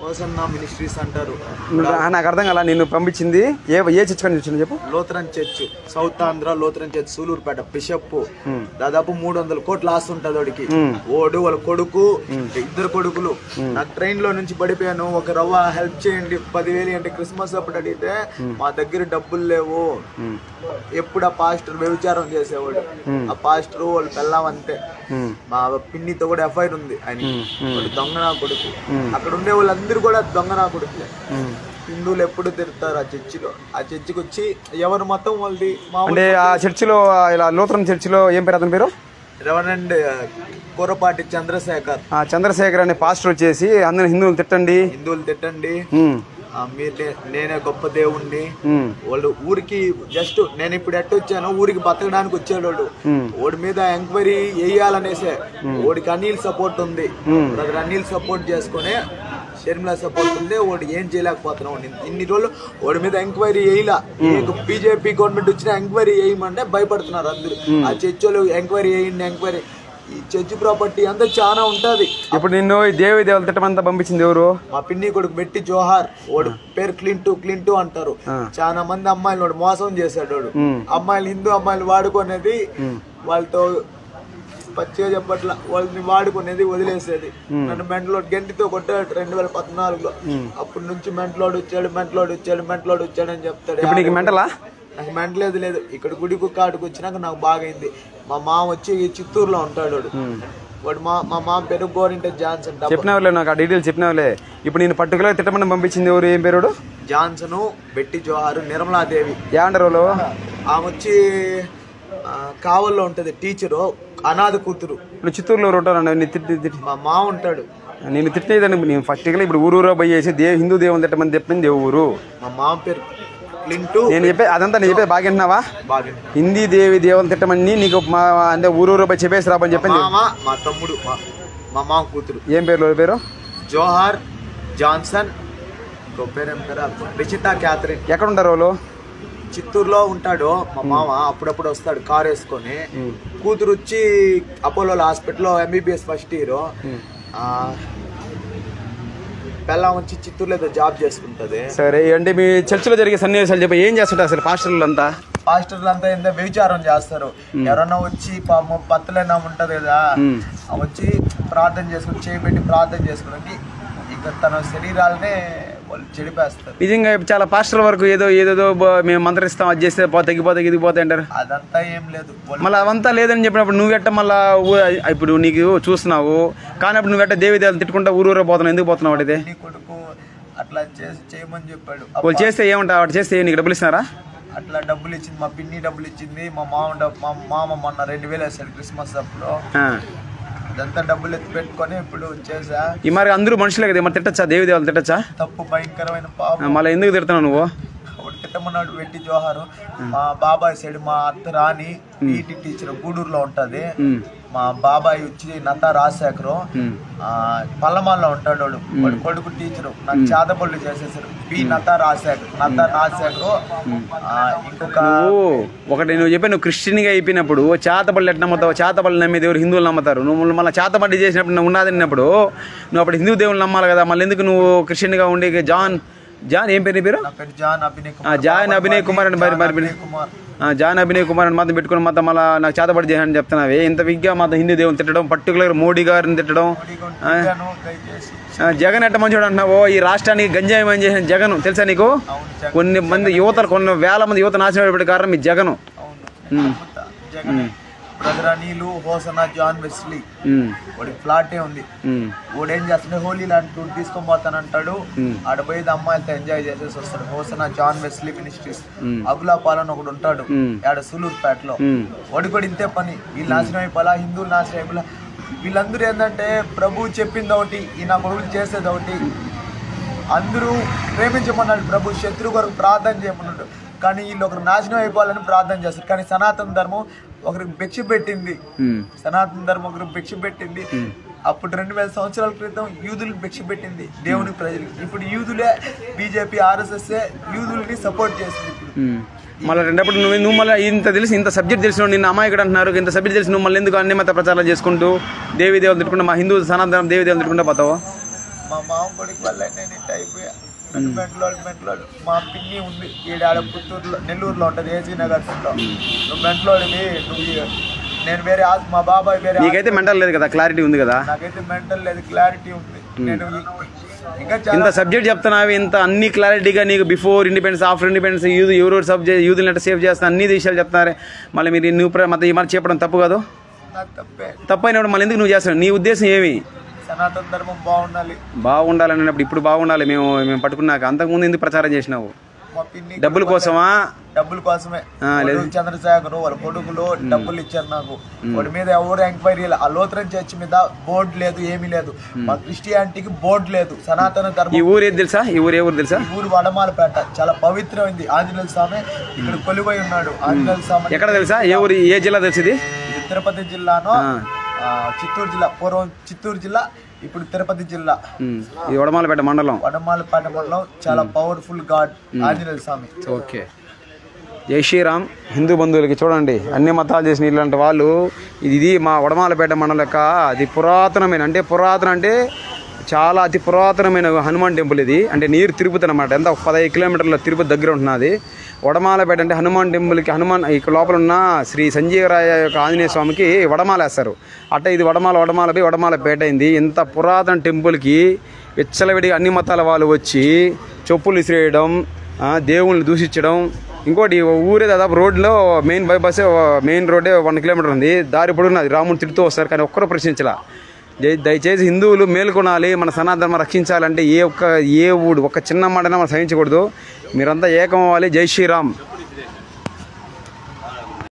Hosanna ministries అంటారు. నాకు అర్థం కదా నిన్ను పంపించింది ఏ చర్చ్ నుంచి వచ్చింది చెప్పు. Lutheran church, south Andhra Lutheran church, Sullurpeta. Bishop దాదాపు 300 కోట్ల ఆస్తి ఉంటుంది వాడికి. ఓడు వాళ్ళ కొడుకు, 2 కొడుకులు. నాకు ట్రైన్ లో నుంచి పడిపోయాను, ఒక రవ్వ హెల్ప్ చేయండి 10,000 అంటే క్రిస్మస్ అప్పుడు అడిగితే మా దగ్గర డబ్బులు లేవు. ఎప్పుడు ఆ పాస్టర్ వ్యభిచారం చేసేవాడు. ఆ పాస్టర్ వాళ్ళు పెళ్ళాం అంతే. మా పిన్నితో కూడా ఎఫ్ఐఆర్ ఉంది. ఆయన దొంగ నా కొడుకు. అక్కడ ఉండే వాళ్ళందరూ కూడా దొంగ నా కొడుకులే. హిందువులు ఎప్పుడు తిరుగుతారు ఆ చర్చిలో. ఆ చర్చికి వచ్చి ఎవరి మతం వాళ్ళది. అంటే ఆ చర్చిలో ఇలా లూథరన్ చర్చిలో ఏం పేరు అతని పేరు? రెవరెండ్ కూరపాటి చంద్రశేఖర్. చంద్రశేఖర్ అనే పాస్టర్ వచ్చేసి అందరూ హిందువులు తిట్టండి, మీరు నేనే గొప్ప దేవుణ్ణి. వాళ్ళు ఊరికి జస్ట్ నేను ఇప్పుడు ఎట్టొచ్చాను ఊరికి బతకడానికి వచ్చేవాడు. వాడి మీద ఎంక్వైరీ వేయాలనేసే. వాడికి అనిల్ సపోర్ట్ ఉంది. బ్రదర్ అనిల్ సపోర్ట్ చేసుకునే షర్మిలా సపోర్ట్ ఉంది. వాడు ఏం చేయలేకపోతున్నాం. ఇన్ని రోజులు వాడి మీద ఎంక్వైరీ వేయలా. బీజేపీ గవర్నమెంట్ వచ్చిన ఎంక్వైరీ వేయమంటే భయపడుతున్నారు అందరూ. ఆ చర్చలు ఎంక్వైరీ వేయండి, ఎంక్వైరీ. ఈ చర్చి ప్రాపర్టీ అంతా చాలా ఉంటది. ఇప్పుడు నిన్ను దేవి దేవతల తిట్టమంతా పంపించింది ఎవరు? మా పిన్ని కొడుకు బెట్టి జోహార్. వాడు పేరు క్లింటూ అంటారు. చాలా మంది అమ్మాయిలు వాడు మోసం చేశాడు. వాడు అమ్మాయిలు, హిందూ అమ్మాయిలు వాడుకునేది, వాళ్ళతో పచ్చిగా చెప్పట్ల, వాళ్ళని వాడుకునేది, వదిలేసేది. నన్ను మెంటలోడు గంటితో కొట్టాడు 2014లో. అప్పటి నుంచి మెంటలోడు వచ్చాడు అని చెప్తాడు. నాకు మెంటలేదు లేదు. ఇక్కడ గుడికి కాడుకు వచ్చినాక నాకు బాగైంది. మా మామ వచ్చి చిత్తూరులో ఉంటాడు. వాడు మా మామ పేరు గోరింట జాన్సన్. చెప్పినవులే నాకు ఆ డీటెయిల్స్ చెప్పినవులే. ఇప్పుడు నేను పర్టికులర్ తిట్టమని పంపించింది ఎవరు? ఏం పేరు? జాన్సన్, బెట్టి జోహారు, నిర్మలాదేవి. ఏమంటారు? ఆమె వచ్చి కావల్లో ఉంటది, టీచరు, అనాథ కూతురు. ఇప్పుడు చిత్తూరులో ఉంటాను. మా మామ ఉంటాడు. నేను తిట్టేదాన్ని నేను ఫస్ట్గా ఇప్పుడు ఊరూరో పోయేసి హిందూ దేవుని తిట్టమని చెప్పింది ఎవరు? మా మామ పేరు నేను చెప్పేది అదంతా నేను చెప్పేది బాగా వింటున్నావా? హిందీ దేవి దేవుని తిట్టమని నీకు అంటే ఊరూరో పోయి చెప్పేసి రాబని చెప్పింది. మా తమ్ముడు, మా మామ కూతురు. ఏం పేరు? జోహార్ జాన్సన్. రిచితా క్యాథరిన్. ఎక్కడ ఉంటారు వాళ్ళు? చిత్తూరులో ఉంటాడు మా మామ. అప్పుడప్పుడు వస్తాడు కారు వేసుకొని. కూతురు వచ్చి అపోలో హాస్పిటల్లో MBBS ఫస్ట్ ఇయర్. పెళ్ళం వచ్చి చిత్తూరులో ఏదో జాబ్ చేసుకుంటది. సరే, అంటే మీ చర్చిలో జరిగే సన్నివేశాలు చెప్పి ఏం చేస్తుంటారు అసలు పాస్టర్లు అంతా ఏంటో వ్యభిచారం చేస్తారు. ఎవరన్నా వచ్చి పత్తులైనా ఉంటది కదా, వచ్చి ప్రార్థన చేసుకుని చేయబెట్టి ప్రార్థన చేసుకోవడానికి ఇక తన శరీరాలనే వాళ్ళు చెడిపేస్తారు. నిజంగా చాలా పాస్టర్ల వరకు ఏదో మేము మంత్రిస్తాం, అది చేస్తే తగ్గిపోతాయి ఇదిగిపోతాయి అంటారు. అదంతా ఏం లేదు. మళ్ళీ అవంతా లేదని చెప్పినప్పుడు నువ్వెట్ట మళ్ళా ఇప్పుడు నీకు చూస్తున్నావు కానీ అప్పుడు నువ్వెట్ట దేవి దేవతలు తిట్టుకుంటా ఊరూరో పోతున్నావు, ఎందుకు పోతున్నావు? వాడితే కొడుకు అట్లా చేయమని చెప్పాడు. వాళ్ళు చేస్తే ఏమంటావు? వాడు చేస్తే నీకు డబ్బులు ఇస్తున్నారా? అట్లా డబ్బులు ఇచ్చింది, మా పిన్ని డబ్బులు ఇచ్చింది. మా మామ మొన్న 2,000 వేసాడు క్రిస్మస్ అప్పుడు. అదంతా డబ్బులు ఎత్తి పెట్టుకొని ఇప్పుడు చేసా. ఈ మరి అందరూ మనుషులే కదా, మరి తిట్టచ్చా? దేవి దేవతలు తిట్టచ్చా? తప్పు, భయంకరమైన పాపం. మళ్ళీ ఎందుకు తిడుతున్నావు నువ్వు? తిట్టమన్నాడు బెట్టి జోహారు. మా బాబాయ్ సైడ్ మా అత్త రాణి ఈటీ టీచర్ గూడూరులో ఉంటది. మా బాబాయ్ వచ్చి నతా రాజశేఖరు పల్లమాల్లో ఉంటాడు. వాడు కొడుకు టీచరు. నాకు చేతబళ్ళు చేసేసారు. నతా రాజశేఖరు. ఇంకొక ఒకటి నువ్వు చెప్పి నువ్వు క్రిస్టియన్ గా అయిపోయినప్పుడు చేతబళ్ళు ఎట్లా నమ్ముతావు? చేతబళ్ళు నమ్మేది ఎవరు? హిందువులు నమ్ముతారు. నువ్వు మళ్ళీ చేతబడి చేసినప్పుడు నువ్వు ఉన్నదిన్నప్పుడు నువ్వు అప్పుడు హిందూ దేవుళ్ళు నమ్మాలి కదా. మళ్ళీ ఎందుకు నువ్వు క్రిస్టియన్ గా ఉండి జాన్ ఏం పేరు? జాన్ అభినయ్ కుమార్ అని జాన్ అభినయ్ కుమార్ అని మాత్రం పెట్టుకుని మాత్రం మళ్ళీ నాకు చేతబడి చేయాలని చెప్తున్నావే. ఇంత విగ్గా మాత్రం హిందూ దేవుని తిట్టడం, పర్టికులర్ మోడీ గారిని తిట్టడం. జగన్ ఎట్ట మంచోడు అంటున్నావు? ఈ రాష్ట్రానికి గంజాయి మని చేసిన జగన్ తెలుసా నీకు? కొన్ని వేల మంది యువత నాశనం అయిపోయే కారణం మీ Jagan. Brother Anil, Hosanna, John Wesley. వాడికి ఫ్లాటే ఉంది. వాడు ఏం చేస్తాడు, హోలీ లాంటి టూర్ తీసుకొని పోతానంటాడు. ఆడ పోయి అమ్మాయిలతో ఎంజాయ్ చేసేసి వస్తాడు. హోసనా జాన్ వెస్లీ మినిస్ట్రీస్ అగులాపాలని ఒకడు ఉంటాడు ఆడ సూలూరుపేటలో. వాడి కూడా ఇంతే పని. వీళ్ళు నాశనం అయిపోలా, హిందువులు నాశనం అయిపోలా. వీళ్ళందరూ ఏంటంటే ప్రభు చెప్పింది ఒకటి, ఈ నా కొడుకులు చేసేది ఒకటి. అందరూ ప్రేమించమన్నాడు ప్రభు, శత్రు కొరకు ప్రార్థన చేయమన్నాడు. కానీ వీళ్ళు ఒకరు నాశనం అయిపోవాలని ప్రార్థన చేస్తారు. కానీ సనాతన ధర్మం ఒకరికి భిక్ష పెట్టింది. ఒకరికి భిక్ష పెట్టింది. అప్పుడు 2,000 సంవత్సరాల క్రితం యూదులకు భిక్ష పెట్టింది దేవుని ప్రజలకి. ఇప్పుడు యూదులే బీజేపీ RSS యూదులని సపోర్ట్ చేస్తుంది. మళ్ళీ రెండప్పుడు నువ్వు మళ్ళీ ఇంత తెలిసి ఇంత సబ్జెక్ట్ తెలిసిన నిన్న అమాయకుడు అంటున్నారు. ఇంత సబ్జెక్ట్ తెలిసి నువ్వు మళ్ళీ ఎందుకు అన్ని మత ప్రచారాలు చేసుకుంటూ దేవి దేవులు తిట్టుకుంటూ మా హిందూ సనాతనం దేవి దేవులు తిట్టుకుంటూ పోతావు? మా మామ కొడుకు వల్ల నేను ఇట్ట అయిపోయా. మెంటలోడు మా పిన్ని ఉంది ఈడ పుత్తూరులో నెల్లూరులో ఉంటుంది ఏసీ నగర్లో. నువ్వు మెంటలోడివి, నువ్వు నేను వేరే మా బాబాయ్ వేరే. నీకైతే మెంటల్ లేదు కదా, క్లారిటీ ఉంది కదా? నాకైతే మెంటల్ లేదు, క్లారిటీ ఉంది. నేను ఇంకా ఇంత సబ్జెక్ట్ చెప్తున్నావు, ఇంత అన్ని క్లారిటీగా నీకు బిఫోర్ ఇండిపెండెన్స్ ఆఫ్టర్ ఇండిపెండెన్స్ ఎవరు సబ్జెక్ట్ యూత్ ఎట్లా సేవ్ చేస్తా అన్ని విషయాలు చెప్తున్నారు. మళ్ళీ మీరు నువ్వు మళ్ళీ చెప్పడం తప్పు కాదు? నాకు తప్పే. తప్పైనప్పుడు మళ్ళీ ఎందుకు నువ్వు చేస్తావు? నీ ఉద్దేశం ఏమి? సనాతన ధర్మం బాగుండాలి. బాగుండాలన్నప్పుడు ఇప్పుడు బాగుండాలి. మేము పట్టుకున్నాక అంతకుముందు ఎందుకు ప్రచారం చేసినావు? మా పిన్ని డబ్బుల కోసమా? డబ్బుల కోసమే. చంద్రశేఖర్ వాళ్ళ కొడుకులు డబ్బులు ఇచ్చారు నాకు. వాడి మీద ఎవరు ఎంక్వైరీ లేదు. ఆ లోతరన్ చర్చ్ మీద బోర్డు లేదు, ఏమీ లేదు. మా క్రిస్టియానిటీకి బోర్డు లేదు. సనాతన ధర్మం. ఈ ఊరు ఏది తెలుసా? ఈ ఊరు ఏ ఊరు తెలుసా? ఈ ఊరు వడమాలపేట. చాలా పవిత్రమైంది. ఆంజనేయ స్వామి ఇక్కడ కొలువై ఉన్నాడు. ఆంజనేయ స్వామి ఎక్కడ తెలుసా? ఏ ఊరు, ఏ జిల్లా తెలుసు? ఇది తిరుపతి జిల్లాను, చిత్తూరు జిల్లా. పూర్వం చిత్తూరు జిల్లా, ఇప్పుడు తిరుపతి జిల్లా. ఇది వడమాలపేట మండలం. వడమాలపేట మండలం. చాలా పవర్ఫుల్ గాడ్ ఆంజనేయ స్వామి. ఓకే. జై శ్రీరామ్. హిందూ బంధువులకి చూడండి, అన్ని మతాలు చేసిన ఇలాంటి వాళ్ళు. ఇది మా వడమాలపేట మండలం యొక్క అది పురాతనమైన అంటే చాలా అతి పురాతనమైన హనుమాన్ టెంపుల్ ఇది. అంటే నీరు తిరుపతి అనమాట. ఎంత 15 కిలోమీటర్ల తిరుపతి దగ్గర ఉంటున్నది. వడమాలపేట అంటే హనుమాన్ టెంపుల్కి ఇక్కడ లోపల ఉన్న శ్రీ సంజీవరాయ యొక్క ఆంజనేయ స్వామికి వడమాల వేస్తారు. అట్ట ఇది వడమాలపేట అయింది. ఇంత పురాతన టెంపుల్కి విచ్చలవిడిగా అన్ని మతాల వాళ్ళు వచ్చి చెప్పులు విసిరేయడం, దేవుళ్ళని దూషించడం. ఇంకోటి ఊరే దాదాపు రోడ్లో మెయిన్ రోడ్డే 1 కిలోమీటర్ ఉంది. దారి పొడుగున్నది. రాముని తిడుతూ వస్తారు, కానీ ఒక్కరూ ప్రశ్నించలా. దయచేసి హిందువులు మేల్కొనాలి. మన సనాతన ధర్మం రక్షించాలంటే ఒక్క చిన్న మాటన మనం సహించకూడదు. మీరంతా ఏకం అవ్వాలి. జై శ్రీరామ్.